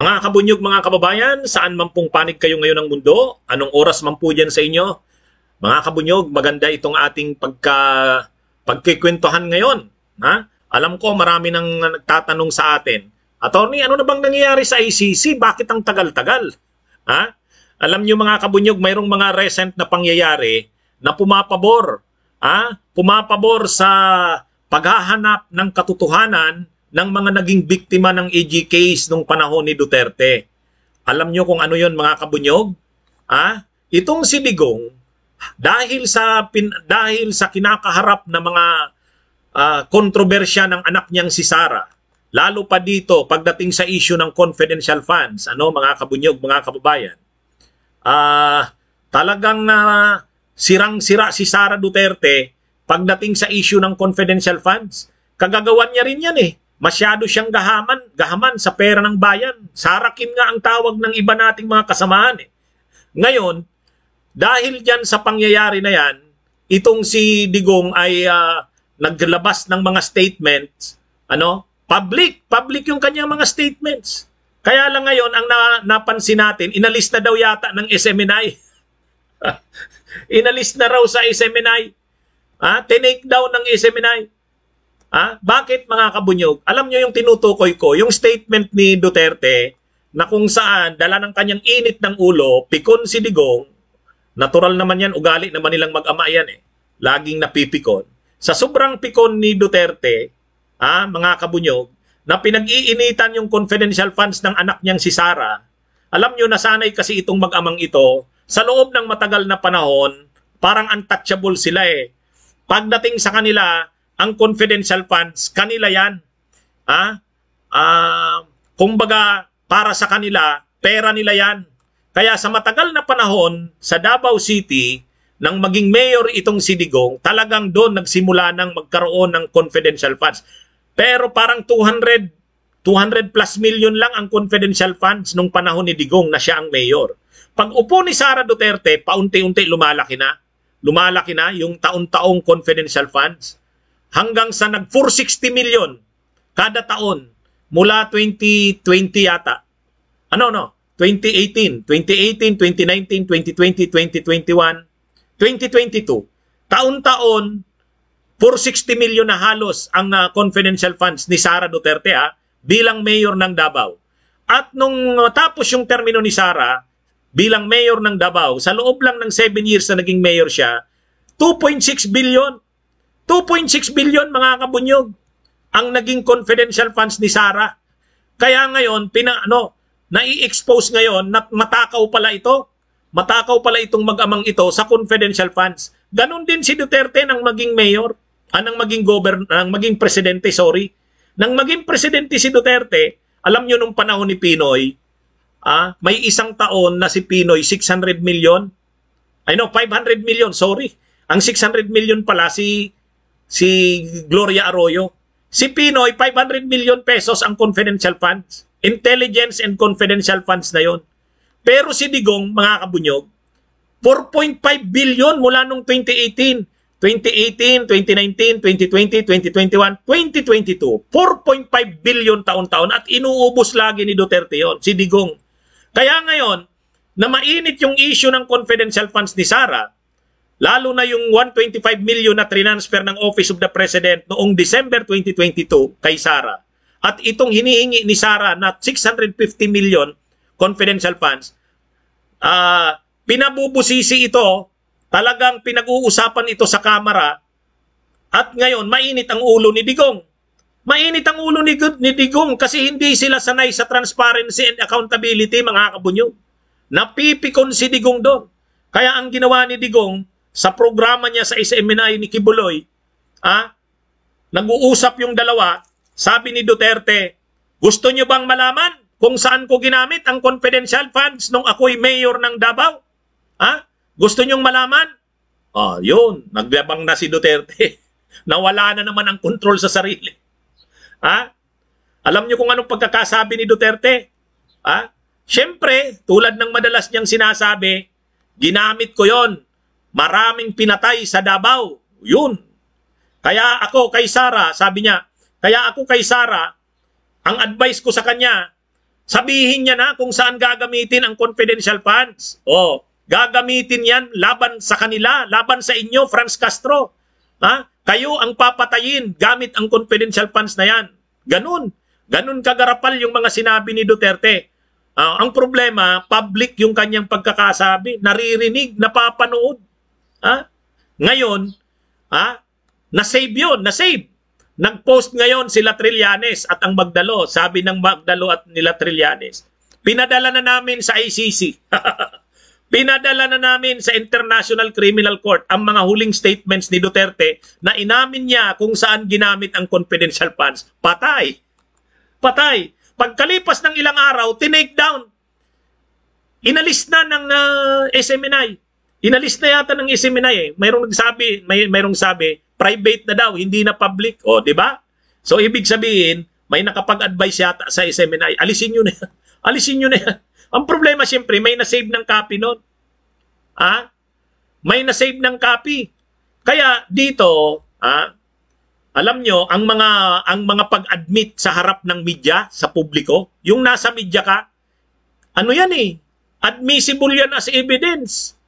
Mga kabunyog, mga kababayan, saan man pong panig kayo ngayon ng mundo, anong oras man po dyan sa inyo, mga kabunyog, maganda itong ating pagkikwentuhan ngayon. Ha? Alam ko marami nang nagtatanong sa atin, Attorney, ano na bang nangyayari sa ICC? Bakit ang tagal-tagal? Ha? Alam niyo mga kabunyog, mayroong mga recent na pangyayari na pumapabor. Ha? Pumapabor sa paghahanap ng katotohanan ng mga naging biktima ng AG case nung panahon ni Duterte. Alam niyo kung ano yon mga kabunyog? Ha? Itong si Digong, dahil sa kinakaharap na mga kontrobersya ng anak niyang si Sara, lalo pa dito pagdating sa issue ng confidential funds, mga kabunyog, mga kababayan, talagang sirang-sira si Sara Duterte pagdating sa issue ng confidential funds. Kagagawan niya rin yan eh. Masyado siyang gahaman sa pera ng bayan. Sarakin nga ang tawag ng iba nating mga kasamahan eh. Ngayon, dahil dyan sa pangyayari na yan, itong si Digong ay naglabas ng mga statements, public yung kanyang mga statements. Kaya lang ngayon, ang napansin natin, inalis na daw yata ng SMNI. Inalis na raw sa SMNI. Tinake down ng SMNI. Bakit mga kabunyog? Alam nyo yung tinutukoy ko, yung statement ni Duterte na kung saan dala ng kanyang init ng ulo, pikon si Digong, natural naman yan, ugali naman nilang mag-ama yan eh. Laging napipikon. Sa sobrang pikon ni Duterte, mga kabunyog, na pinag-iinitan yung confidential funds ng anak niyang si Sara, alam nyo, nasanay kasi itong mag-amang ito, sa loob ng matagal na panahon, parang untouchable sila eh. Pagdating sa kanila, ang confidential funds, kanila yan. Kumbaga, para sa kanila, pera nila yan. Kaya sa matagal na panahon, sa Davao City, nang maging mayor itong si Digong, talagang doon nagsimula ng magkaroon ng confidential funds. Pero parang 200 plus million lang ang confidential funds nung panahon ni Digong na siya ang mayor. Pag upo ni Sara Duterte, paunti-unti lumalaki na. Lumalaki na yung taon-taong confidential funds. Hanggang sa nag-460 million kada taon mula 2020 yata. 2018, 2019, 2020, 2021, 2022. Taon-taon, 460 million na halos ang confidential funds ni Sara Duterte bilang mayor ng Davao. At nung tapos yung termino ni Sara bilang mayor ng Davao, sa loob lang ng 7 years na naging mayor siya, 2.6 billion. 2.6 billion mga kabunyog ang naging confidential funds ni Sara. Kaya ngayon, nai-expose ngayon na matakaw pala ito. Matakaw pala itong mag-amang ito sa confidential funds. Ganon din si Duterte nang maging mayor, nang maging presidente, sorry. Nang maging presidente si Duterte, alam nyo nung panahon ni Pinoy, may isang taon na si Pinoy 600 million. 500 million, sorry. Ang 600 million pala si Gloria Arroyo. Si Pinoy, 500 million pesos ang confidential funds. Intelligence and confidential funds na yon. Pero si Digong, mga kabunyog, 4.5 billion mula nung 2018. 2018, 2019, 2020, 2021, 2022. 4.5 billion taon-taon at inuubos lagi ni Duterte yon, si Digong. Kaya ngayon, na mainit yung issue ng confidential funds ni Sara, lalo na yung 125 million na transfer ng Office of the President noong December 2022 kay Sara. At itong hinihingi ni Sara na 650 million confidential funds, pinabubusisi ito, talagang pinag-uusapan ito sa Kamara, at ngayon mainit ang ulo ni Digong. Mainit ang ulo ni Digong kasi hindi sila sanay sa transparency and accountability, mga kabunyog. Napipikon si Digong doon. Kaya ang ginawa ni Digong, sa programa niya sa SMNI ni Kibuloy, nag-uusap yung dalawa, sabi ni Duterte, gusto niyo bang malaman kung saan ko ginamit ang confidential funds nung ako'y mayor ng Davao? Gusto niyong malaman? Yun, naglabang na si Duterte. Nawala na naman ang control sa sarili. Alam niyo kung anong pagkakasabi ni Duterte? Siyempre, tulad ng madalas niyang sinasabi, ginamit ko yon. Maraming pinatay sa Davao. Yun. Kaya ako kay Sara, sabi niya, ang advice ko sa kanya, Sabihin niya na kung saan gagamitin ang confidential funds. Gagamitin yan laban sa kanila, laban sa inyo, Franz Castro. Kayo ang papatayin gamit ang confidential funds na yan. Ganun kagarapal yung mga sinabi ni Duterte. Ang problema, public yung kanyang pagkakasabi, naririnig, napapanood. Ngayon, na-save yun, na-save. Nag-post ngayon sila Trillanes at ang Magdalo. Sabi ng Magdalo at nila Trillanes, pinadala na namin sa ICC. Pinadala na namin sa International Criminal Court ang mga huling statements ni Duterte na inamin niya kung saan ginamit ang confidential funds. Patay. Patay. Pagkalipas ng ilang araw, tinake down. Inalis na ng SMNI. Inalis na yata ng SMNI. Mayroong sabi, private na daw, hindi na public. Di ba? So, ibig sabihin, may nakapag-advise yata sa SMNI. Alisin nyo na yan. Alisin nyo na yan. Ang problema, siyempre, may na-save ng copy nun. May na-save ng copy. Kaya, dito, alam nyo, ang mga pag-admit sa harap ng media, sa publiko, yung nasa media ka, ano yan admissible yan as evidence.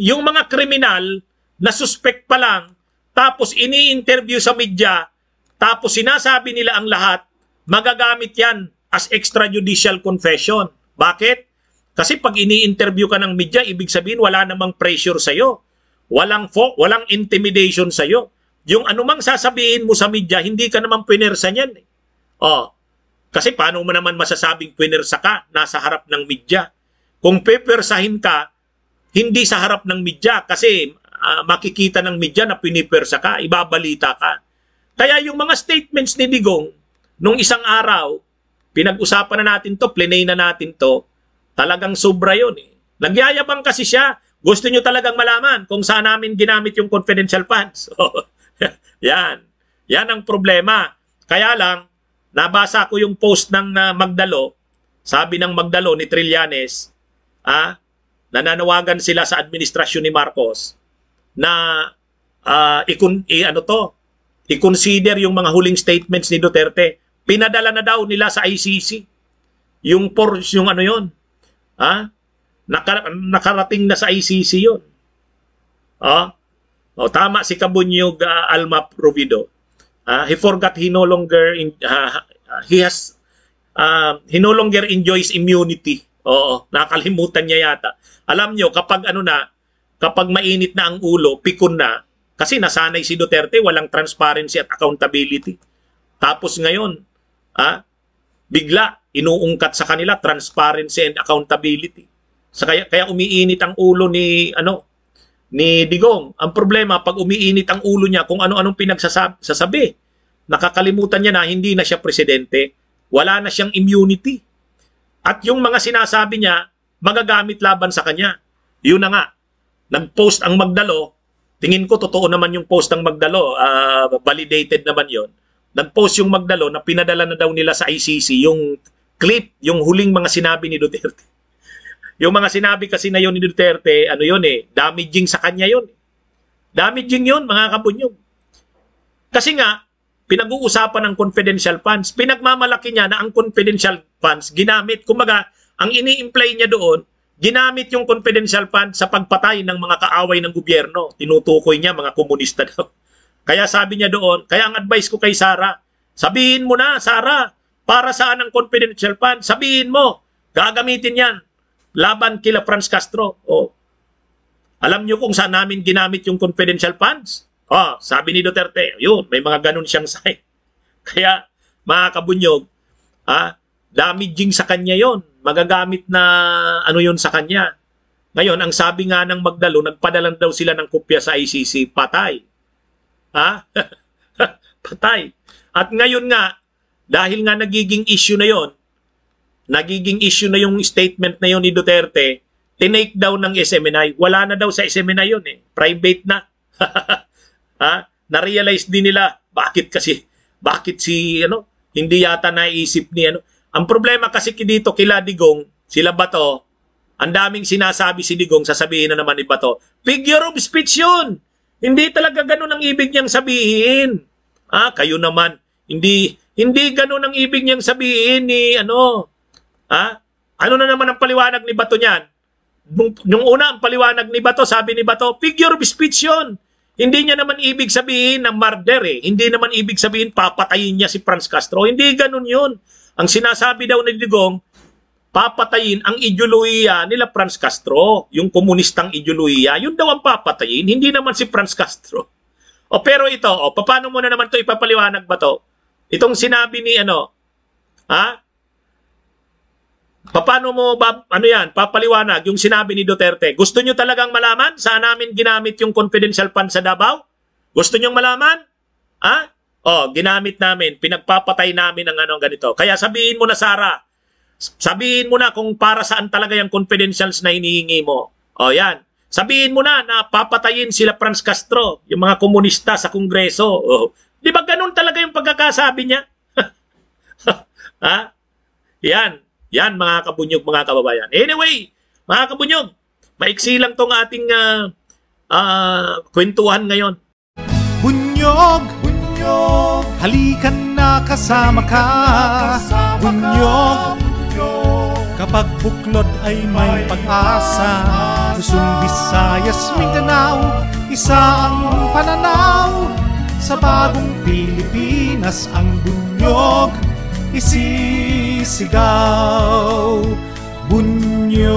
Yung mga kriminal na suspect pa lang, tapos ini-interview sa media, tapos sinasabi nila ang lahat, magagamit yan as extrajudicial confession. Bakit? Kasi pag ini-interview ka ng media, ibig sabihin wala namang pressure sa'yo. Walang intimidation sa'yo. Yung anumang sasabihin mo sa media, hindi ka naman pinersa niyan. Kasi paano mo naman masasabing pinersa ka? Nasa harap ng media. Kung pepersahin ka, hindi sa harap ng media kasi makikita ng media na pinipersa ka, ibabalita ka. Kaya yung mga statements ni Digong, nung isang araw, pinag-usapan na natin to, plinay na natin to, talagang sobra yun. Nagyayabang kasi siya. Gusto nyo talagang malaman kung saan namin ginamit yung confidential funds. Yan. Yan ang problema. Kaya lang, nabasa ko yung post ng Magdalo. Sabi ng Magdalo ni Trillanes, nananawagan sila sa administrasyon ni Marcos na i-consider yung mga huling statements ni Duterte. Pinadala na daw nila sa ICC. Yung ano yun. Nakarating na sa ICC yun. Tama si Kabunyog Alma Provido. He forgot he no longer enjoys immunity. Nakalimutan niya yata. Alam nyo, kapag mainit na ang ulo, pikon na, kasi nasanay si Duterte, walang transparency at accountability. Tapos ngayon, bigla, inuungkat sa kanila, transparency and accountability. Kaya umiinit ang ulo ni Digong. Ang problema, pag umiinit ang ulo niya, kung ano-anong pinagsasabi, nakakalimutan niya na hindi na siya presidente, wala na siyang immunity. At yung mga sinasabi niya, magagamit laban sa kanya. Yun na nga. Nag-post ang Magdalo. Tingin ko, totoo naman yung post ng Magdalo. Validated naman yon. Nag-post yung Magdalo na pinadala na daw nila sa ICC yung clip, yung huling mga sinabi ni Duterte. Yung mga sinabi kasi na yun ni Duterte, damaging sa kanya yun. Damaging yun, mga kabunyog. Kasi nga, pinag-uusapan ng confidential funds. Pinagmamalaki niya na ang confidential funds ginamit. Kumbaga, ang ini-imply niya doon, ginamit yung confidential funds sa pagpatay ng mga kaaway ng gobyerno. Tinutukoy niya mga komunista daw. Kaya sabi niya doon, kaya ang advice ko kay Sara, sabihin mo na, Sara, para saan ang confidential funds? Sabihin mo, gagamitin yan. Laban kila Franz Castro. Alam niyo kung saan namin ginamit yung confidential funds? Sabi ni Duterte, yun, may mga ganun siyang say. Kaya, mga kabunyog, damaging sa kanya yon, magagamit na yun sa kanya. Ngayon, ang sabi nga ng Magdalo, nagpadala daw sila ng kopya sa ICC, patay. Patay. At ngayon nga, dahil nga nagiging issue na yon, nagiging issue na yung statement na yon ni Duterte, tinake down ng SMNI. Wala na daw sa SMNI yun private na. Na-realize din nila, bakit hindi yata naisip ni Ang problema kasi dito kila Digong, sila Bato, ang daming sinasabi si Digong, sasabihin na naman ni Bato, figure of speech yun. Hindi talaga ganun ang ibig niyang sabihin. Kayo naman, hindi ganun ang ibig niyang sabihin Ha? Ano na naman ang paliwanag ni Bato niyan? Nung una, ang paliwanag ni Bato, sabi ni Bato, figure of speech yun. Hindi niya naman ibig sabihin ng murder eh. Hindi naman ibig sabihin papatayin niya si Franz Castro. Hindi ganun yun. Ang sinasabi daw ni Digong, papatayin ang ideolohiya nila Franz Castro. Yung komunistang ideolohiya, yun daw ang papatayin. Hindi naman si Franz Castro. O pero ito, paano mo na naman ito ipapaliwanag ba to? Itong sinabi ni paano mo papaliwanag yung sinabi ni Duterte? Gusto nyo talagang malaman saan namin ginamit yung confidential fund sa Davao? Gusto nyo malaman? Ginamit namin, pinagpapatay namin ng ganito. Kaya sabihin mo na, Sara, sabihin mo na kung para saan talaga yung confidentials na hinihingi mo. Yan. Sabihin mo na papatayin sila Franz Castro, yung mga komunista sa Kongreso. Di ba ganun talaga yung pagkakasabi niya? Yan mga kabunyog, mga kababayan. Anyway, mga kabunyog, maiksi lang tong ating kwentuhan ngayon. Bunyog, bunyog, halikan na kasama ka. Bunyog, kapag buklod ay may pag-asa. Luzon, Visayas, Mindanao, isa ang pananaw. Sa bagong Pilipinas ang bunyog isisigaw. Bunyog.